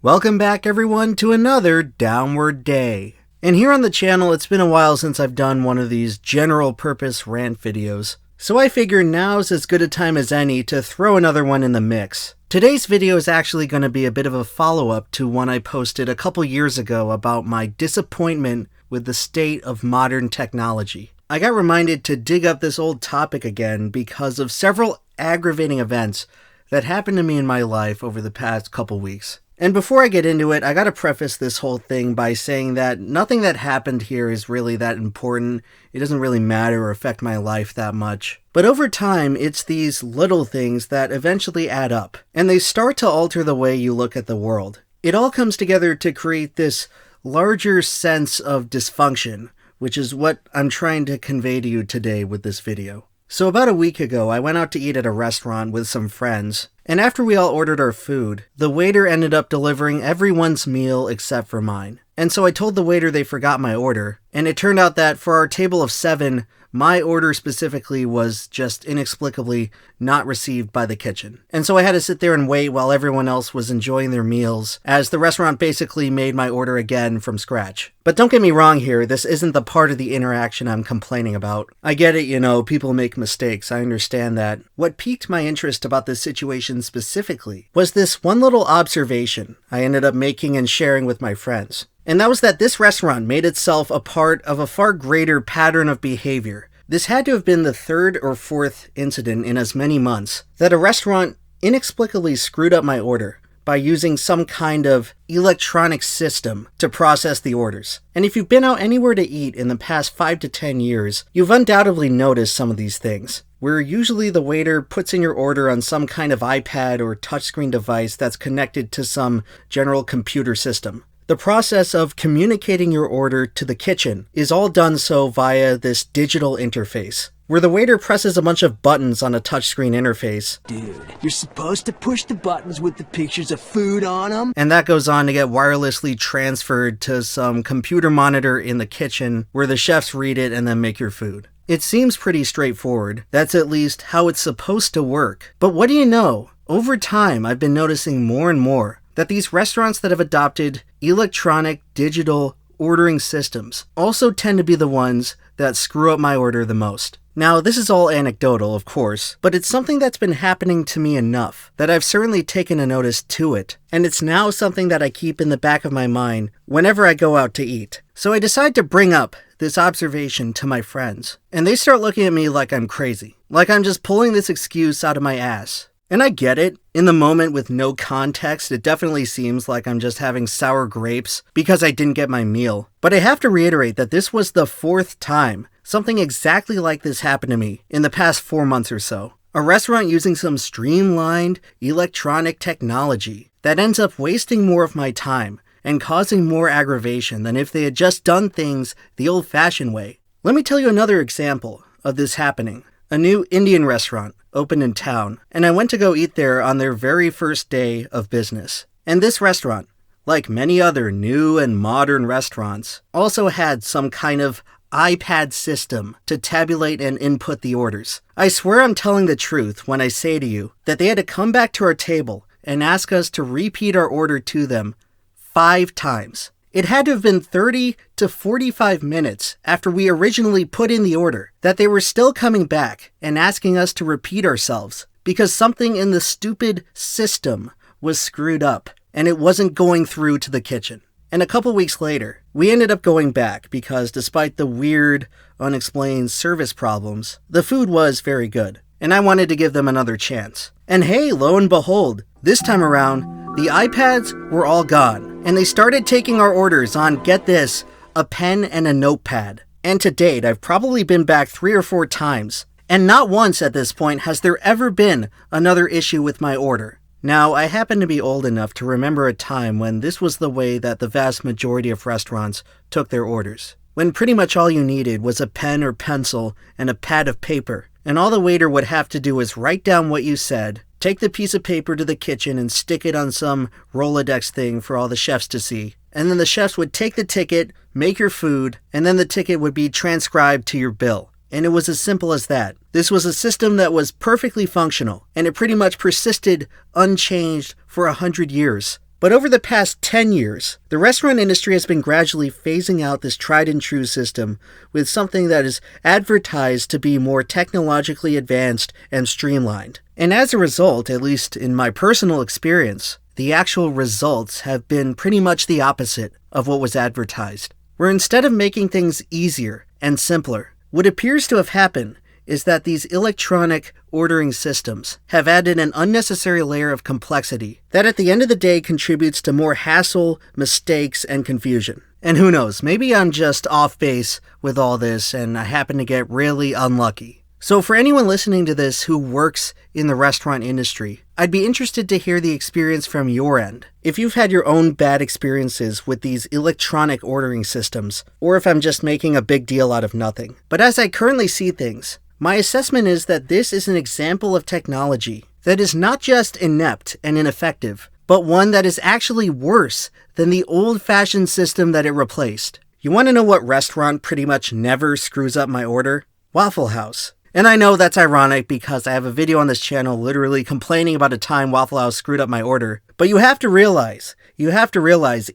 Welcome back everyone to another Downward Day. And here on the channel, it's been a while since I've done one of these general purpose rant videos, so I figure now's as good a time as any to throw another one in the mix. Today's video is actually going to be a bit of a follow-up to one I posted a couple years ago about my disappointment with the state of modern technology. I got reminded to dig up this old topic again because of several aggravating events that happened to me in my life over the past couple weeks. And before I get into it, I gotta preface this whole thing by saying that nothing that happened here is really that important. It doesn't really matter or affect my life that much. But over time, it's these little things that eventually add up, and they start to alter the way you look at the world. It all comes together to create this larger sense of dysfunction, which is what I'm trying to convey to you today with this video. So about a week ago, I went out to eat at a restaurant with some friends, and after we all ordered our food, the waiter ended up delivering everyone's meal except for mine. And so I told the waiter they forgot my order, and it turned out that for our table of 7, my order specifically was just inexplicably not received by the kitchen. And so I had to sit there and wait while everyone else was enjoying their meals, as the restaurant basically made my order again from scratch. But don't get me wrong here, this isn't the part of the interaction I'm complaining about. I get it, people make mistakes, I understand that. What piqued my interest about this situation specifically was this one little observation I ended up making and sharing with my friends. And that was that this restaurant made itself a part of a far greater pattern of behavior. This had to have been the 3rd or 4th incident in as many months that a restaurant inexplicably screwed up my order by using some kind of electronic system to process the orders. And if you've been out anywhere to eat in the past 5 to 10 years, you've undoubtedly noticed some of these things, where usually the waiter puts in your order on some kind of iPad or touchscreen device that's connected to some general computer system. The process of communicating your order to the kitchen is all done so via this digital interface, where the waiter presses a bunch of buttons on a touchscreen interface. Dude, you're supposed to push the buttons with the pictures of food on them. And that goes on to get wirelessly transferred to some computer monitor in the kitchen, where the chefs read it and then make your food. It seems pretty straightforward. That's at least how it's supposed to work. But what do you know? Over time, I've been noticing more and more that these restaurants that have adopted electronic digital ordering systems also tend to be the ones that screw up my order the most. Now, this is all anecdotal, of course, but it's something that's been happening to me enough that I've certainly taken a notice to it, and it's now something that I keep in the back of my mind whenever I go out to eat. So I decide to bring up this observation to my friends, and they start looking at me like I'm crazy, like I'm just pulling this excuse out of my ass. And I get it. In the moment with no context, it definitely seems like I'm just having sour grapes because I didn't get my meal. But I have to reiterate that this was the 4th time something exactly like this happened to me in the past 4 months or so. A restaurant using some streamlined electronic technology that ends up wasting more of my time and causing more aggravation than if they had just done things the old-fashioned way. Let me tell you another example of this happening. A new Indian restaurant opened in town, and I went to go eat there on their very first day of business. And this restaurant, like many other new and modern restaurants, also had some kind of iPad system to tabulate and input the orders. I swear I'm telling the truth when I say to you that they had to come back to our table and ask us to repeat our order to them 5 times. It had to have been 30 to 45 minutes after we originally put in the order that they were still coming back and asking us to repeat ourselves because something in the stupid system was screwed up and it wasn't going through to the kitchen. And a couple weeks later, we ended up going back because despite the weird, unexplained service problems, the food was very good, and I wanted to give them another chance. And hey, lo and behold, this time around, the iPads were all gone, and they started taking our orders on, get this, a pen and a notepad. And to date, I've probably been back 3 or 4 times, and not once at this point has there ever been another issue with my order. Now, I happen to be old enough to remember a time when this was the way that the vast majority of restaurants took their orders, when pretty much all you needed was a pen or pencil and a pad of paper, and all the waiter would have to do is write down what you said, take the piece of paper to the kitchen and stick it on some Rolodex thing for all the chefs to see. And then the chefs would take the ticket, make your food, and then the ticket would be transcribed to your bill. And it was as simple as that. This was a system that was perfectly functional, and it pretty much persisted unchanged for 100 years. But over the past 10 years, the restaurant industry has been gradually phasing out this tried and true system with something that is advertised to be more technologically advanced and streamlined. And as a result, at least in my personal experience, the actual results have been pretty much the opposite of what was advertised. Where instead of making things easier and simpler, what appears to have happened is that these electronic ordering systems have added an unnecessary layer of complexity that at the end of the day contributes to more hassle, mistakes, and confusion. And who knows, maybe I'm just off base with all this and I happen to get really unlucky. So for anyone listening to this who works in the restaurant industry, I'd be interested to hear the experience from your end. If you've had your own bad experiences with these electronic ordering systems, or if I'm just making a big deal out of nothing. But as I currently see things, my assessment is that this is an example of technology that is not just inept and ineffective, but one that is actually worse than the old-fashioned system that it replaced. You want to know what restaurant pretty much never screws up my order? Waffle House. And I know that's ironic because I have a video on this channel literally complaining about a time Waffle House screwed up my order. But you have to realize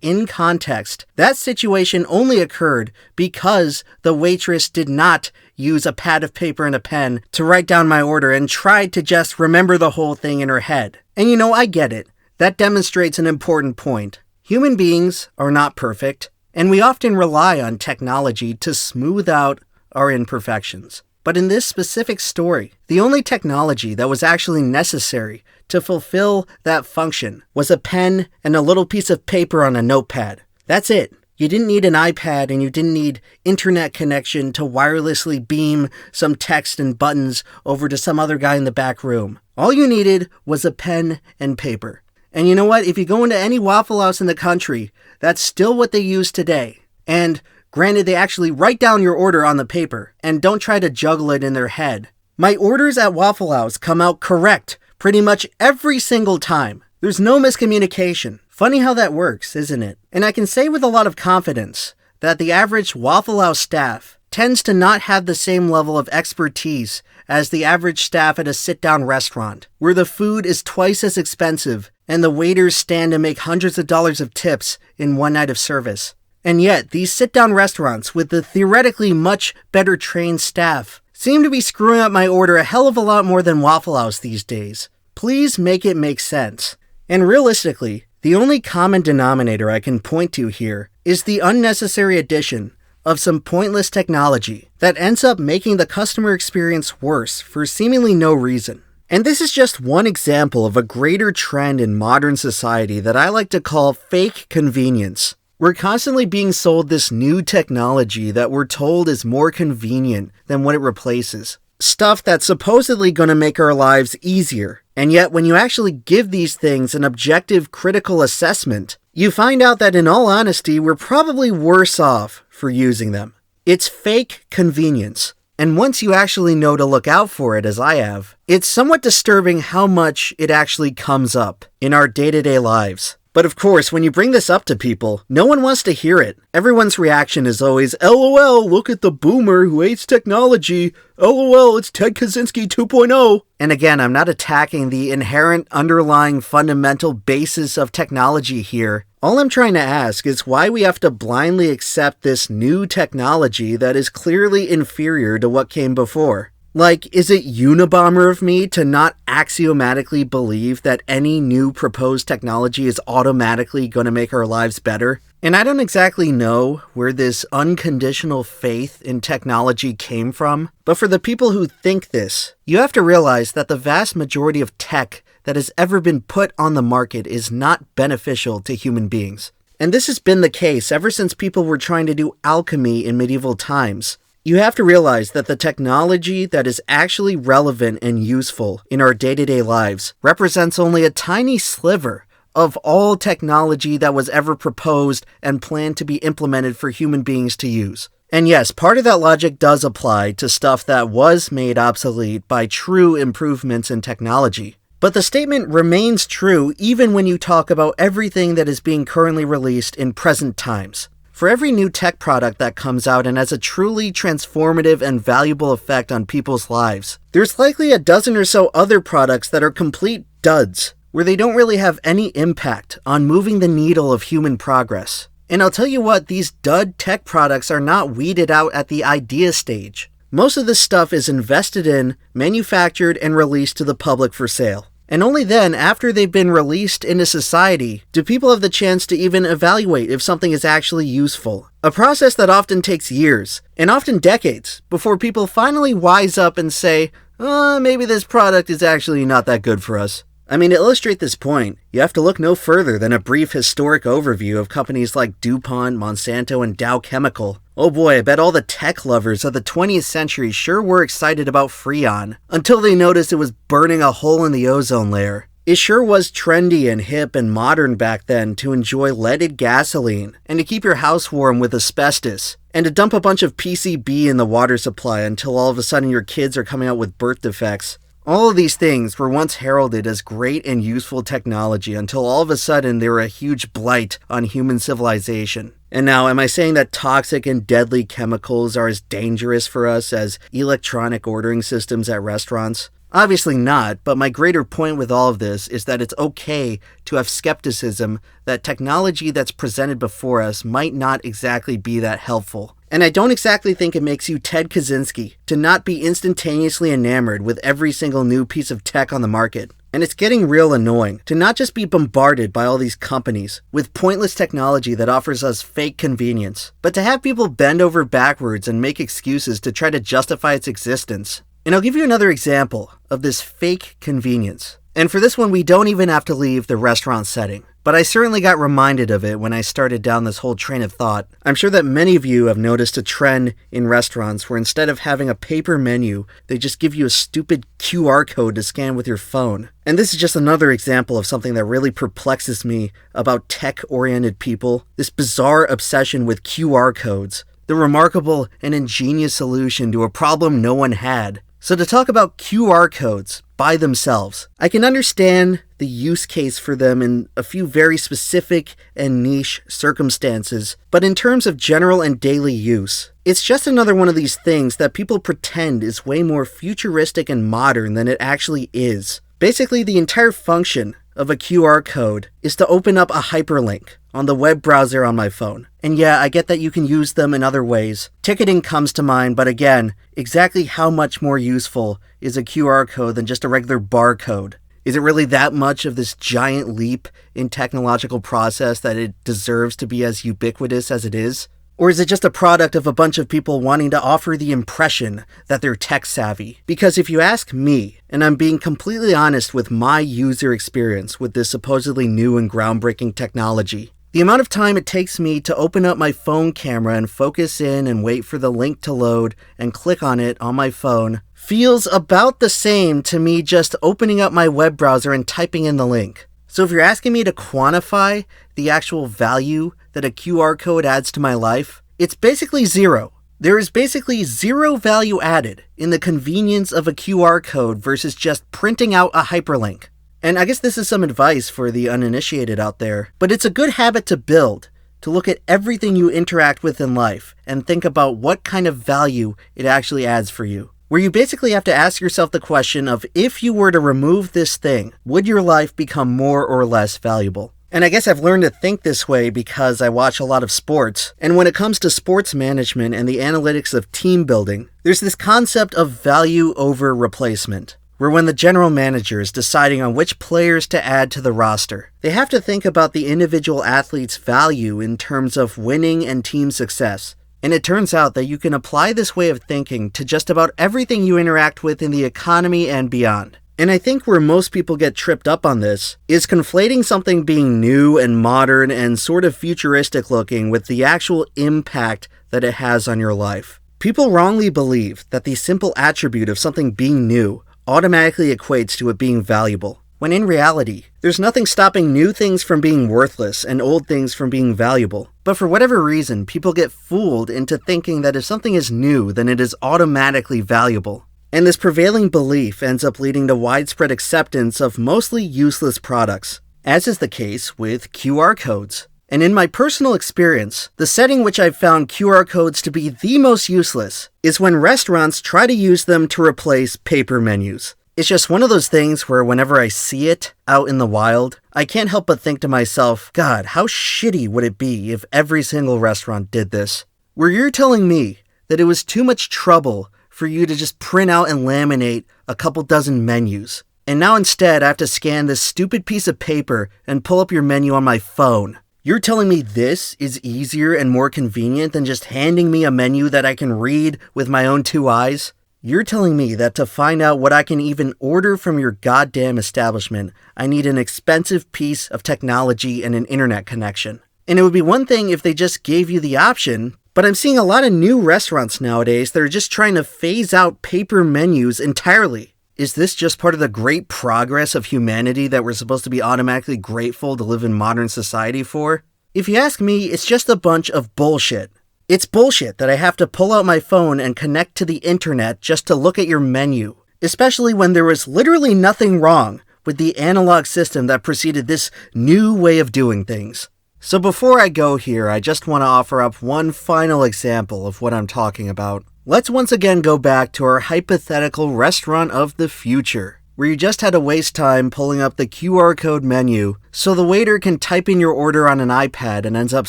in context, that situation only occurred because the waitress did not use a pad of paper and a pen to write down my order and tried to just remember the whole thing in her head. And you know, I get it. That demonstrates an important point. Human beings are not perfect, and we often rely on technology to smooth out our imperfections. But in this specific story, the only technology that was actually necessary to fulfill that function was a pen and a little piece of paper on a notepad. That's it. You didn't need an iPad and you didn't need internet connection to wirelessly beam some text and buttons over to some other guy in the back room. All you needed was a pen and paper. And you know what? If you go into any Waffle House in the country, that's still what they use today. And granted, they actually write down your order on the paper and don't try to juggle it in their head. My orders at Waffle House come out correct pretty much every single time. There's no miscommunication. Funny how that works, isn't it? And I can say with a lot of confidence that the average Waffle House staff tends to not have the same level of expertise as the average staff at a sit-down restaurant, where the food is twice as expensive and the waiters stand to make hundreds of dollars of tips in one night of service. And yet, these sit-down restaurants with the theoretically much better trained staff seem to be screwing up my order a hell of a lot more than Waffle House these days. Please make it make sense. And realistically, the only common denominator I can point to here is the unnecessary addition of some pointless technology that ends up making the customer experience worse for seemingly no reason. And this is just one example of a greater trend in modern society that I like to call fake convenience. We're constantly being sold this new technology that we're told is more convenient than what it replaces. Stuff that's supposedly going to make our lives easier. And yet when you actually give these things an objective critical assessment, you find out that in all honesty, we're probably worse off for using them. It's fake convenience. And once you actually know to look out for it, as I have, it's somewhat disturbing how much it actually comes up in our day-to-day lives. But of course, when you bring this up to people, no one wants to hear it. Everyone's reaction is always, LOL, look at the boomer who hates technology. LOL, it's Ted Kaczynski 2.0. And again, I'm not attacking the inherent underlying fundamental basis of technology here. All I'm trying to ask is why we have to blindly accept this new technology that is clearly inferior to what came before. Like, is it Unabomber of me to not axiomatically believe that any new proposed technology is automatically going to make our lives better? And I don't exactly know where this unconditional faith in technology came from, but for the people who think this, you have to realize that the vast majority of tech that has ever been put on the market is not beneficial to human beings. And this has been the case ever since people were trying to do alchemy in medieval times. You have to realize that the technology that is actually relevant and useful in our day-to-day lives represents only a tiny sliver of all technology that was ever proposed and planned to be implemented for human beings to use. And yes, part of that logic does apply to stuff that was made obsolete by true improvements in technology. But the statement remains true even when you talk about everything that is being currently released in present times. For every new tech product that comes out and has a truly transformative and valuable effect on people's lives, there's likely a dozen or so other products that are complete duds, where they don't really have any impact on moving the needle of human progress. And I'll tell you what, these dud tech products are not weeded out at the idea stage. Most of this stuff is invested in, manufactured, and released to the public for sale. And only then, after they've been released into society, do people have the chance to even evaluate if something is actually useful. A process that often takes years, and often decades, before people finally wise up and say, maybe this product is actually not that good for us. I mean, to illustrate this point, you have to look no further than a brief historic overview of companies like DuPont, Monsanto, and Dow Chemical. Oh boy, I bet all the tech lovers of the 20th century sure were excited about Freon, until they noticed it was burning a hole in the ozone layer. It sure was trendy and hip and modern back then to enjoy leaded gasoline, and to keep your house warm with asbestos, and to dump a bunch of PCB in the water supply until all of a sudden your kids are coming out with birth defects. All of these things were once heralded as great and useful technology until all of a sudden they were a huge blight on human civilization. And now, am I saying that toxic and deadly chemicals are as dangerous for us as electronic ordering systems at restaurants? Obviously not, but my greater point with all of this is that it's okay to have skepticism that technology that's presented before us might not exactly be that helpful. And I don't exactly think it makes you Ted Kaczynski to not be instantaneously enamored with every single new piece of tech on the market. And it's getting real annoying to not just be bombarded by all these companies with pointless technology that offers us fake convenience, but to have people bend over backwards and make excuses to try to justify its existence. And I'll give you another example of this fake convenience. And for this one, we don't even have to leave the restaurant setting. But I certainly got reminded of it when I started down this whole train of thought. I'm sure that many of you have noticed a trend in restaurants where instead of having a paper menu, they just give you a stupid QR code to scan with your phone. And this is just another example of something that really perplexes me about tech-oriented people. This bizarre obsession with QR codes. The remarkable and ingenious solution to a problem no one had. So to talk about QR codes by themselves, I can understand the use case for them in a few very specific and niche circumstances, but in terms of general and daily use, it's just another one of these things that people pretend is way more futuristic and modern than it actually is. Basically, the entire function of a QR code is to open up a hyperlink on the web browser on my phone. And yeah, I get that you can use them in other ways. Ticketing comes to mind, but again, exactly how much more useful is a QR code than just a regular barcode? Is it really that much of this giant leap in technological process that it deserves to be as ubiquitous as it is? Or is it just a product of a bunch of people wanting to offer the impression that they're tech savvy? Because if you ask me, and I'm being completely honest with my user experience with this supposedly new and groundbreaking technology, the amount of time it takes me to open up my phone camera and focus in and wait for the link to load and click on it on my phone feels about the same to me just opening up my web browser and typing in the link. So if you're asking me to quantify the actual value that a QR code adds to my life, it's basically zero. There is basically zero value added in the convenience of a QR code versus just printing out a hyperlink. And I guess this is some advice for the uninitiated out there, but it's a good habit to build, to look at everything you interact with in life and think about what kind of value it actually adds for you. Where you basically have to ask yourself the question of if you were to remove this thing, would your life become more or less valuable? And I guess I've learned to think this way because I watch a lot of sports. And when it comes to sports management and the analytics of team building, there's this concept of value over replacement, where when the general manager is deciding on which players to add to the roster, they have to think about the individual athlete's value in terms of winning and team success. And it turns out that you can apply this way of thinking to just about everything you interact with in the economy and beyond. And I think where most people get tripped up on this is conflating something being new and modern and sort of futuristic looking with the actual impact that it has on your life. People wrongly believe that the simple attribute of something being new automatically equates to it being valuable, when in reality, there's nothing stopping new things from being worthless and old things from being valuable. But for whatever reason, people get fooled into thinking that if something is new, then it is automatically valuable. And this prevailing belief ends up leading to widespread acceptance of mostly useless products, as is the case with QR codes. And in my personal experience, the setting which I've found QR codes to be the most useless is when restaurants try to use them to replace paper menus. It's just one of those things where whenever I see it out in the wild, I can't help but think to myself, God, how shitty would it be if every single restaurant did this? Where you're telling me that it was too much trouble for you to just print out and laminate a couple dozen menus. And now instead I have to scan this stupid piece of paper and pull up your menu on my phone. You're telling me this is easier and more convenient than just handing me a menu that I can read with my own two eyes? You're telling me that to find out what I can even order from your goddamn establishment, I need an expensive piece of technology and an internet connection. And it would be one thing if they just gave you the option, but I'm seeing a lot of new restaurants nowadays that are just trying to phase out paper menus entirely. Is this just part of the great progress of humanity that we're supposed to be automatically grateful to live in modern society for? If you ask me, it's just a bunch of bullshit. It's bullshit that I have to pull out my phone and connect to the internet just to look at your menu, especially when there was literally nothing wrong with the analog system that preceded this new way of doing things. So before I go here, I just want to offer up one final example of what I'm talking about. Let's once again go back to our hypothetical restaurant of the future, where you just had to waste time pulling up the QR code menu so the waiter can type in your order on an iPad and ends up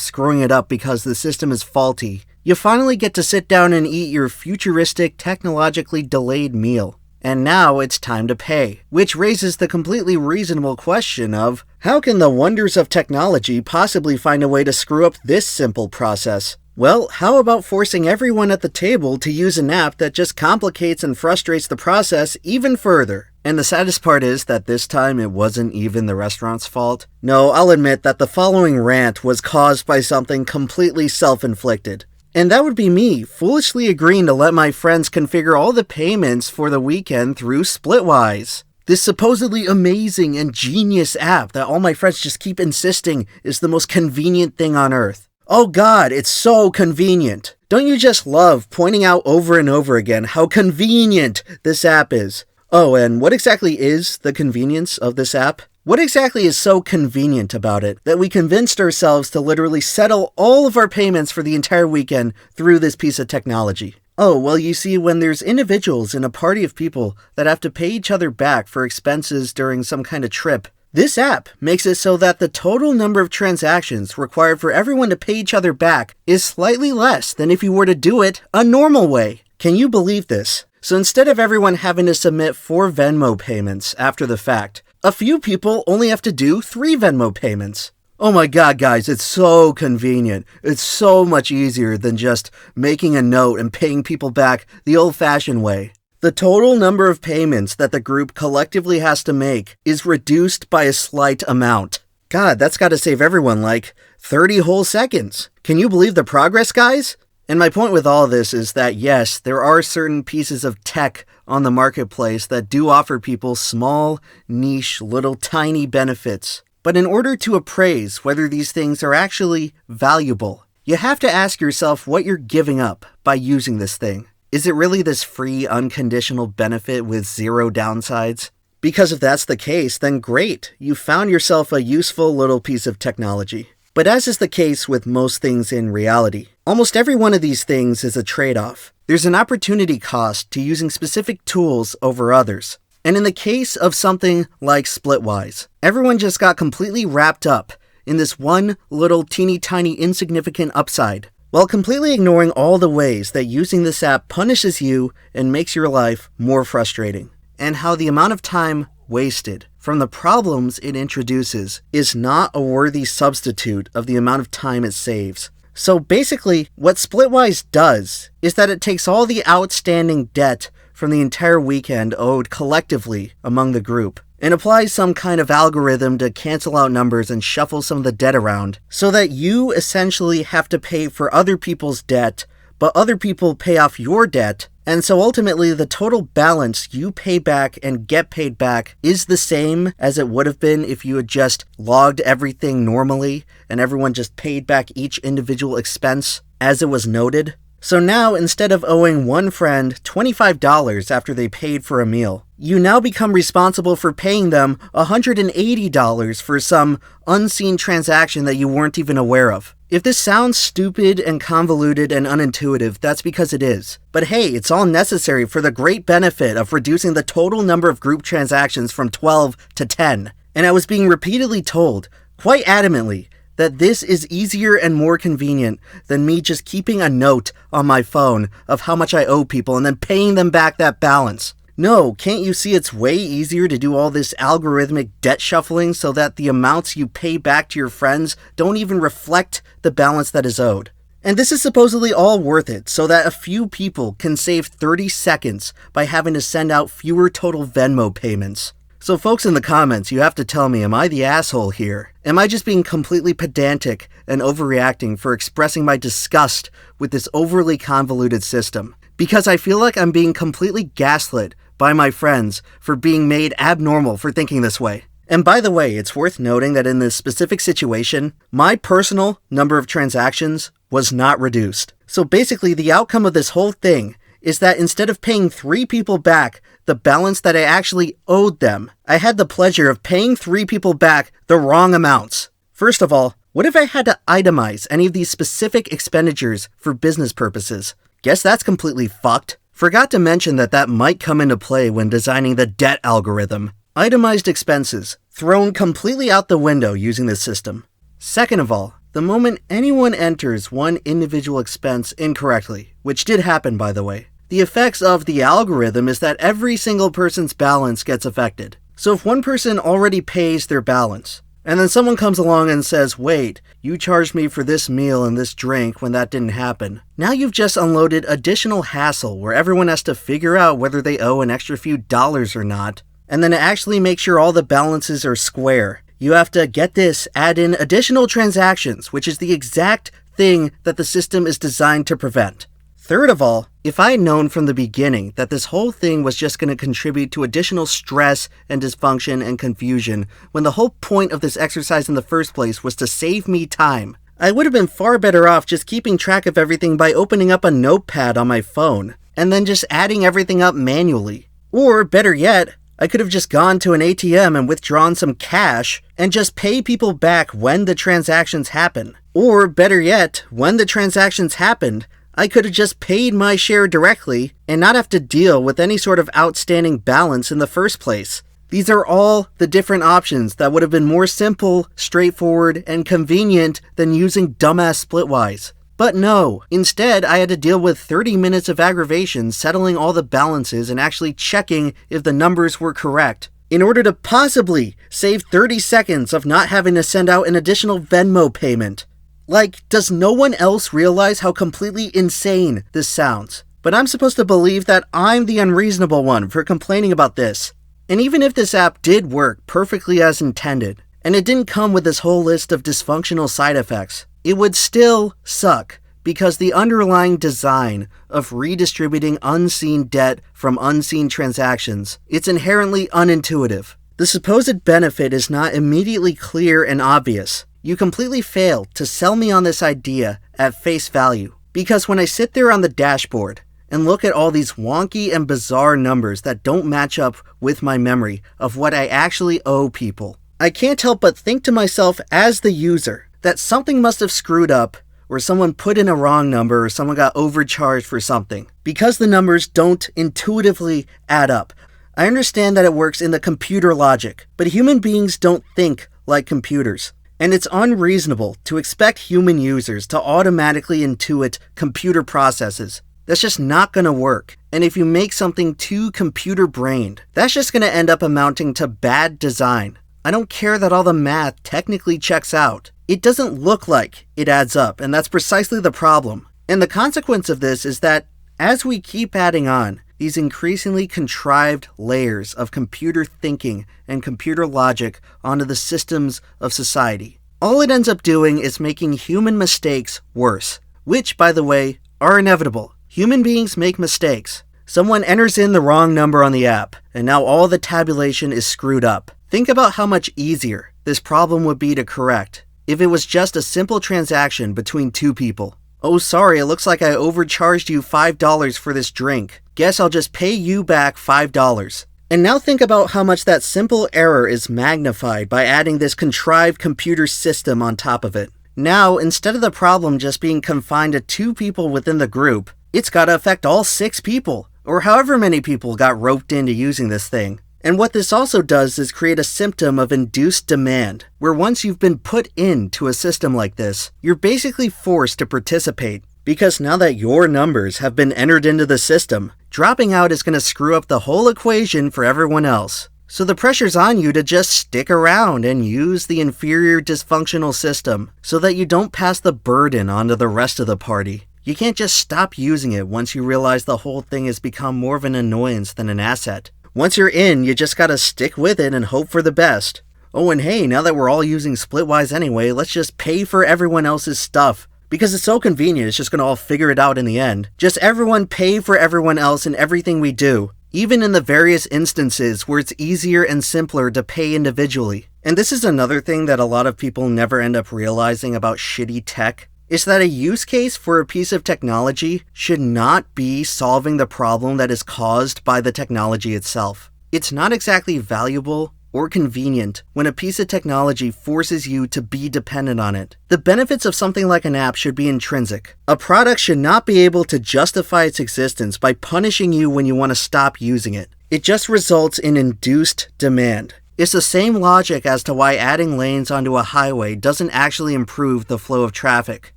screwing it up because the system is faulty. You finally get to sit down and eat your futuristic, technologically delayed meal. And now it's time to pay, which raises the completely reasonable question of, how can the wonders of technology possibly find a way to screw up this simple process? Well, how about forcing everyone at the table to use an app that just complicates and frustrates the process even further? And the saddest part is that this time it wasn't even the restaurant's fault. No, I'll admit that the following rant was caused by something completely self-inflicted. And that would be me foolishly agreeing to let my friends configure all the payments for the weekend through Splitwise. This supposedly amazing and genius app that all my friends just keep insisting is the most convenient thing on earth. Oh God, it's so convenient. Don't you just love pointing out over and over again how convenient this app is? Oh, and what exactly is the convenience of this app? What exactly is so convenient about it that we convinced ourselves to literally settle all of our payments for the entire weekend through this piece of technology? Oh, well, you see, when there's individuals in a party of people that have to pay each other back for expenses during some kind of trip, this app makes it so that the total number of transactions required for everyone to pay each other back is slightly less than if you were to do it a normal way. Can you believe this? So instead of everyone having to submit 4 Venmo payments after the fact, a few people only have to do 3 Venmo payments. Oh my God, guys, it's so convenient. It's so much easier than just making a note and paying people back the old-fashioned way. The total number of payments that the group collectively has to make is reduced by a slight amount. God, that's got to save everyone like 30 whole seconds. Can you believe the progress, guys? And my point with all this is that yes, there are certain pieces of tech on the marketplace that do offer people small, niche, little tiny benefits. But in order to appraise whether these things are actually valuable, you have to ask yourself what you're giving up by using this thing. Is it really this free, unconditional benefit with zero downsides? Because if that's the case, then great, you found yourself a useful little piece of technology. But as is the case with most things in reality, almost every one of these things is a trade-off. There's an opportunity cost to using specific tools over others. And in the case of something like Splitwise, everyone just got completely wrapped up in this one little teeny tiny insignificant upside, while completely ignoring all the ways that using this app punishes you and makes your life more frustrating, and how the amount of time wasted from the problems it introduces is not a worthy substitute of the amount of time it saves. So basically, what Splitwise does is that it takes all the outstanding debt from the entire weekend owed collectively among the group, and applies some kind of algorithm to cancel out numbers and shuffle some of the debt around, so that you essentially have to pay for other people's debt, but other people pay off your debt, and so ultimately the total balance you pay back and get paid back is the same as it would have been if you had just logged everything normally and everyone just paid back each individual expense as it was noted. So now, instead of owing one friend $25 after they paid for a meal, you now become responsible for paying them $180 for some unseen transaction that you weren't even aware of. If this sounds stupid and convoluted and unintuitive, that's because it is. But hey, it's all necessary for the great benefit of reducing the total number of group transactions from 12 to 10. And I was being repeatedly told, quite adamantly, that this is easier and more convenient than me just keeping a note on my phone of how much I owe people and then paying them back that balance. No, can't you see it's way easier to do all this algorithmic debt shuffling so that the amounts you pay back to your friends don't even reflect the balance that is owed? And this is supposedly all worth it so that a few people can save 30 seconds by having to send out fewer total Venmo payments. So folks in the comments, you have to tell me, am I the asshole here? Am I just being completely pedantic and overreacting for expressing my disgust with this overly convoluted system? Because I feel like I'm being completely gaslit by my friends for being made abnormal for thinking this way. And by the way, it's worth noting that in this specific situation, my personal number of transactions was not reduced. So basically, the outcome of this whole thing is that instead of paying 3 people back the balance that I actually owed them, I had the pleasure of paying 3 people back the wrong amounts. First of all, what if I had to itemize any of these specific expenditures for business purposes? Guess that's completely fucked. Forgot to mention that might come into play when designing the debt algorithm. Itemized expenses, thrown completely out the window using this system. Second of all, the moment anyone enters one individual expense incorrectly, which did happen by the way, the effects of the algorithm is that every single person's balance gets affected. So if one person already pays their balance, and then someone comes along and says, wait, you charged me for this meal and this drink when that didn't happen. Now you've just unloaded additional hassle where everyone has to figure out whether they owe an extra few dollars or not. And then to actually make sure all the balances are square, you have to, get this, add in additional transactions, which is the exact thing that the system is designed to prevent. Third of all, if I had known from the beginning that this whole thing was just going to contribute to additional stress and dysfunction and confusion, when the whole point of this exercise in the first place was to save me time, I would have been far better off just keeping track of everything by opening up a notepad on my phone, and then just adding everything up manually. Or, better yet, I could have just gone to an ATM and withdrawn some cash and just pay people back when the transactions happen. Or, better yet, when the transactions happened, I could have just paid my share directly and not have to deal with any sort of outstanding balance in the first place. These are all the different options that would have been more simple, straightforward, and convenient than using dumbass Splitwise. But no, instead I had to deal with 30 minutes of aggravation settling all the balances and actually checking if the numbers were correct, in order to possibly save 30 seconds of not having to send out an additional Venmo payment. Like, does no one else realize how completely insane this sounds? But I'm supposed to believe that I'm the unreasonable one for complaining about this. And even if this app did work perfectly as intended, and it didn't come with this whole list of dysfunctional side effects, it would still suck because the underlying design of redistributing unseen debt from unseen transactions, it's inherently unintuitive. The supposed benefit is not immediately clear and obvious. You completely fail to sell me on this idea at face value, because when I sit there on the dashboard and look at all these wonky and bizarre numbers that don't match up with my memory of what I actually owe people, I can't help but think to myself as the user that something must have screwed up, or someone put in a wrong number, or someone got overcharged for something, because the numbers don't intuitively add up. I understand that it works in the computer logic, but human beings don't think like computers. And it's unreasonable to expect human users to automatically intuit computer processes. That's just not going to work. And if you make something too computer-brained, that's just going to end up amounting to bad design. I don't care that all the math technically checks out. It doesn't look like it adds up, and that's precisely the problem. And the consequence of this is that as we keep adding on these increasingly contrived layers of computer thinking and computer logic onto the systems of society, all it ends up doing is making human mistakes worse, which, by the way, are inevitable. Human beings make mistakes. Someone enters in the wrong number on the app, and now all the tabulation is screwed up. Think about how much easier this problem would be to correct if it was just a simple transaction between 2 people. Oh, sorry, it looks like I overcharged you $5 for this drink. Guess I'll just pay you back $5. And now think about how much that simple error is magnified by adding this contrived computer system on top of it. Now, instead of the problem just being confined to 2 people within the group, it's gotta affect all 6 people, or however many people got roped into using this thing. And what this also does is create a symptom of induced demand, where once you've been put into a system like this, you're basically forced to participate. Because now that your numbers have been entered into the system, dropping out is going to screw up the whole equation for everyone else. So the pressure's on you to just stick around and use the inferior dysfunctional system so that you don't pass the burden onto the rest of the party. You can't just stop using it once you realize the whole thing has become more of an annoyance than an asset. Once you're in, you just gotta stick with it and hope for the best. Oh, and hey, now that we're all using Splitwise anyway, let's just pay for everyone else's stuff. Because it's so convenient, it's just gonna all figure it out in the end. Just everyone pay for everyone else in everything we do. Even in the various instances where it's easier and simpler to pay individually. And this is another thing that a lot of people never end up realizing about shitty tech, is that a use case for a piece of technology should not be solving the problem that is caused by the technology itself. It's not exactly valuable or convenient when a piece of technology forces you to be dependent on it. The benefits of something like an app should be intrinsic. A product should not be able to justify its existence by punishing you when you want to stop using it. It just results in induced demand. It's the same logic as to why adding lanes onto a highway doesn't actually improve the flow of traffic.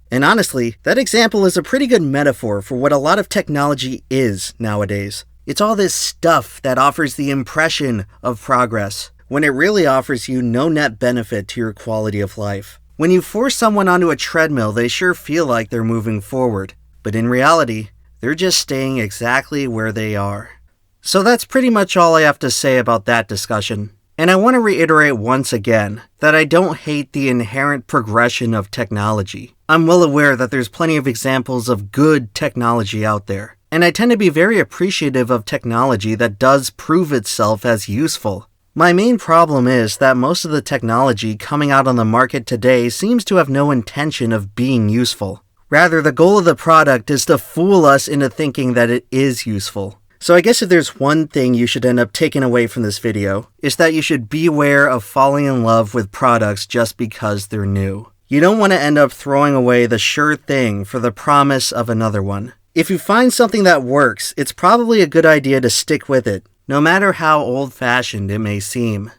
And honestly, that example is a pretty good metaphor for what a lot of technology is nowadays. It's all this stuff that offers the impression of progress, when it really offers you no net benefit to your quality of life. When you force someone onto a treadmill, they sure feel like they're moving forward, but in reality, they're just staying exactly where they are. So that's pretty much all I have to say about that discussion. And I want to reiterate once again that I don't hate the inherent progression of technology. I'm well aware that there's plenty of examples of good technology out there, and I tend to be very appreciative of technology that does prove itself as useful. My main problem is that most of the technology coming out on the market today seems to have no intention of being useful. Rather, the goal of the product is to fool us into thinking that it is useful. So I guess if there's one thing you should end up taking away from this video, it's that you should beware of falling in love with products just because they're new. You don't want to end up throwing away the sure thing for the promise of another one. If you find something that works, it's probably a good idea to stick with it, no matter how old-fashioned it may seem.